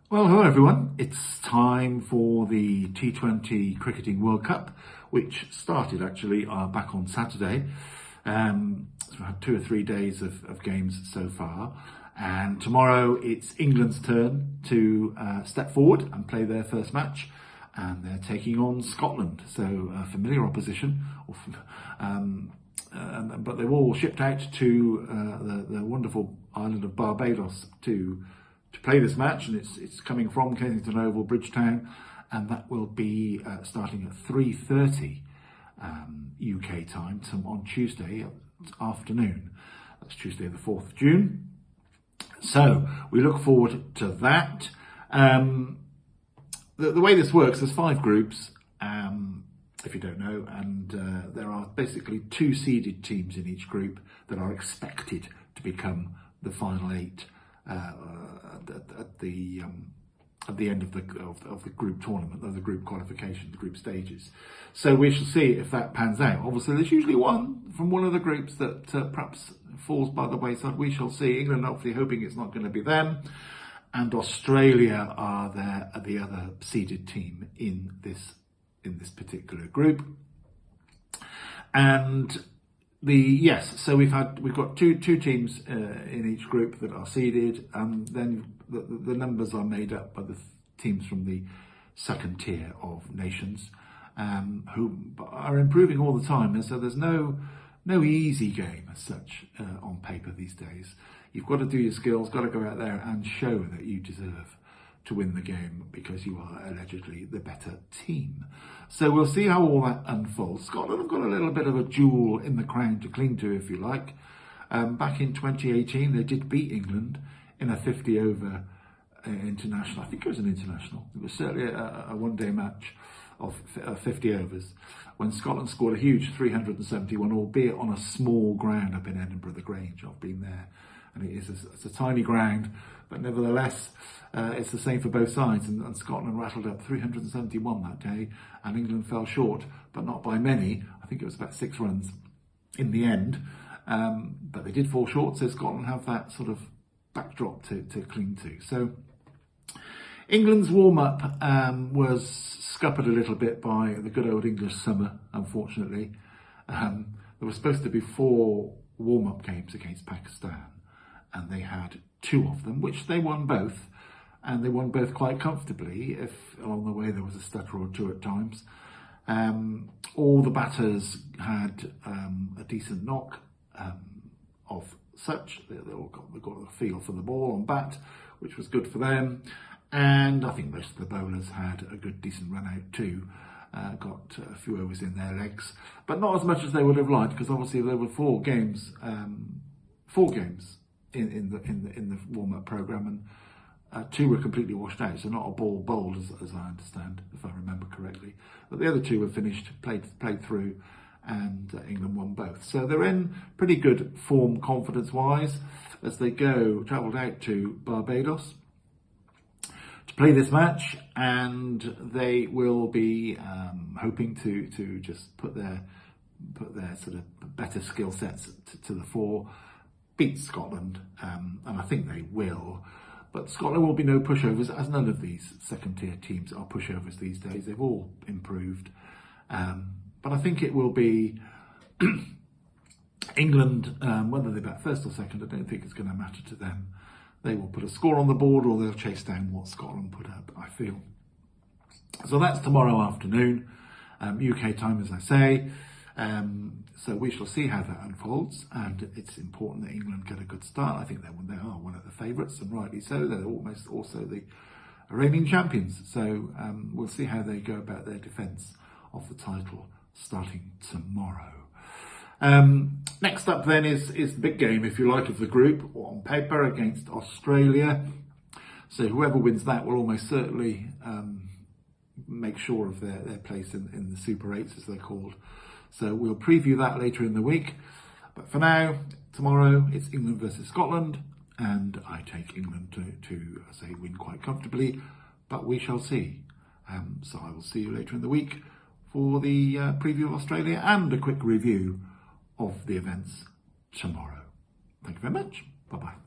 Well, hello everyone. It's time for the T20 Cricketing World Cup, which started actually back on Saturday. So we've had 2 or 3 days of games so far. And tomorrow it's England's turn to step forward and play their first match. And they're taking on Scotland, so familiar opposition. But they've all shipped out to the wonderful island of Barbados to play this match, and it's coming from Kensington Oval, Bridgetown, and that will be starting at 3:30 UK time on Tuesday afternoon. That's Tuesday the 4th of June. So we look forward to that. The way this works, there's 5 groups, if you don't know, and there are basically 2 seeded teams in each group that are expected to become the final 8 at the end of the group tournament, of the group qualification, the group stages. So we shall see if that pans out. Obviously, there's usually one from one of the groups that perhaps falls by the wayside. We shall see. England hopefully hoping it's not going to be them, and Australia are the other seeded team in this particular group. And so we've got two teams in eeach group that are seeded, and then the numbers are made up by the teams from the second tier of nations, who are improving all the time. And so there's no easy game as such on paper these days. You've got to do your skills, got to go out there and show that you deserve to win the game because you are allegedly the better team. So we'll see how all that unfolds. Scotland have got a little bit of a jewel in the crown to cling to, if you like. Back in 2018, they did beat England in a 50-over international. I think it was an international. It was certainly a one-day match of 50 overs when Scotland scored a huge 371, albeit on a small ground up in Edinburgh, the Grange. I've been there, and it's a tiny ground, but nevertheless, it's the same for both sides, and Scotland rattled up 371 that day, and England fell short, but not by many. I think it was about 6 runs in the end, but they did fall short, so Scotland have that sort of backdrop to cling to. So England's warm-up was scuppered a little bit by the good old English summer, unfortunately. There were supposed to be 4 warm-up games against Pakistan, and they had 2 of them, which they won both. And they won both quite comfortably, if along the way there was a stutter or 2 at times. All the batters had a decent knock of such. They all got a feel for the ball on bat, which was good for them. And I think most of the bowlers had a good, decent run out too. Got a few overs in their legs, but not as much as they would have liked, because obviously there were 4 games in the warm-up programme, and 2 were completely washed out, so not a ball bowled, as I understand, if I remember correctly. But the other 2 were finished, played through, and England won both. So they're in pretty good form, confidence-wise, as they travelled out to Barbados to play this match, and they will be hoping to just put their sort of better skill sets to the fore, beat Scotland, and I think they will. But Scotland will be no pushovers, as none of these second-tier teams are pushovers these days. They've all improved. But I think it will be England, whether they bat first or second, I don't think it's going to matter to them. They will put a score on the board, or they'll chase down what Scotland put up, I feel. So that's tomorrow afternoon, UK time, as I say. So we shall see how that unfolds, and it's important that England get a good start. I think they are one of the favourites, and rightly so. They're almost also the reigning champions. So we'll see how they go about their defence of the title starting tomorrow. Next up then is the big game, if you like, of the group, on paper, against Australia. So whoever wins that will almost certainly make sure of their place in the Super 8s, as they're called. So we'll preview that later in the week. But for now, tomorrow, it's England versus Scotland, and I take England to say, win quite comfortably, but we shall see. So I will see you later in the week for the preview of Australia and a quick review of the events tomorrow. Thank you very much. Bye-bye.